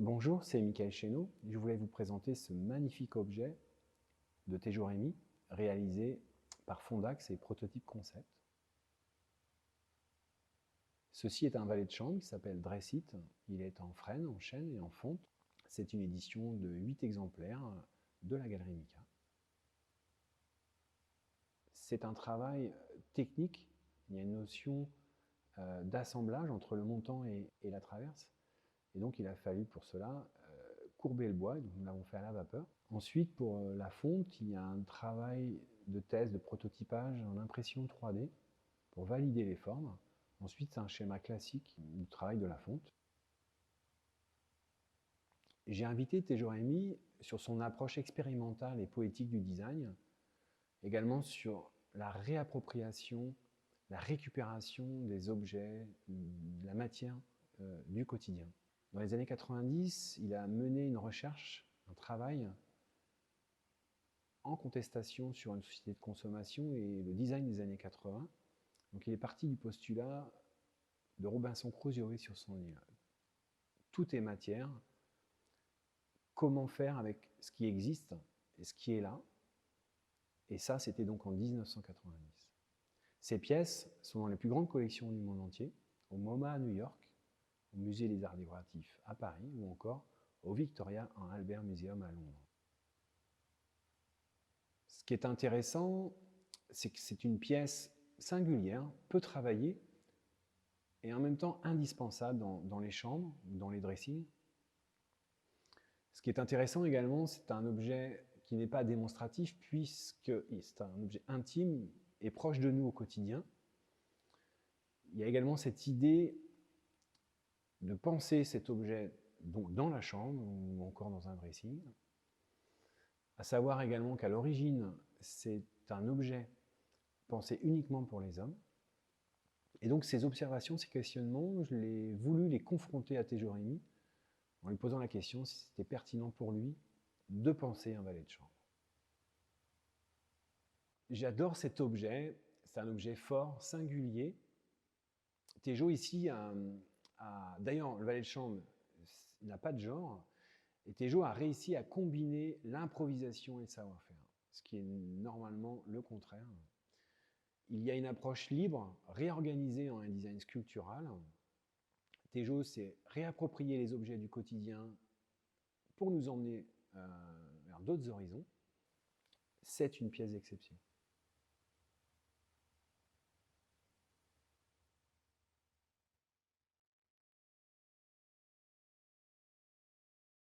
Bonjour, c'est Michael Chénaud. Je voulais vous présenter ce magnifique objet de Tejo Rémy, réalisé par Fondax et Prototype Concept. Ceci est un valet de chambre qui s'appelle Dressit. Il est en frêne, en chêne et en fonte. C'est une édition de 8 exemplaires de la Galerie Mika. C'est un travail technique. Il y a une notion d'assemblage entre le montant et la traverse. Et donc il a fallu pour cela courber le bois, donc nous l'avons fait à la vapeur. Ensuite, pour la fonte, il y a un travail de test, de prototypage en impression 3D pour valider les formes. Ensuite, c'est un schéma classique du travail de la fonte. J'ai invité Tejo Rémy sur son approche expérimentale et poétique du design, également sur la réappropriation, la récupération des objets, de la matière du quotidien. Dans les années 90, il a mené une recherche, un travail en contestation sur une société de consommation et le design des années 80. Donc il est parti du postulat de Robinson Crusoe sur son île. Tout est matière. Comment faire avec ce qui existe et ce qui est là? Et ça, c'était donc en 1990. Ces pièces sont dans les plus grandes collections du monde entier, au MoMA à New York, au Musée des Arts Décoratifs à Paris ou encore au Victoria and Albert Museum à Londres. Ce qui est intéressant, c'est que c'est une pièce singulière, peu travaillée et en même temps indispensable dans les chambres, dans les dressings. Ce qui est intéressant également, c'est un objet qui n'est pas démonstratif puisque c'est un objet intime et proche de nous au quotidien. Il y a également cette idée de penser cet objet donc dans la chambre ou encore dans un dressing. À savoir également qu'à l'origine, c'est un objet pensé uniquement pour les hommes. Et donc ces observations, ces questionnements, je l'ai voulu les confronter à Tejo Rémy en lui posant la question si c'était pertinent pour lui de penser un valet de chambre. J'adore cet objet, c'est un objet fort, singulier. Tejo ici d'ailleurs le valet de chambre n'a pas de genre, et Tejo a réussi à combiner l'improvisation et le savoir-faire, ce qui est normalement le contraire. Il y a une approche libre, réorganisée en un design sculptural. Tejo s'est réapproprié les objets du quotidien pour nous emmener vers d'autres horizons. C'est une pièce d'exception.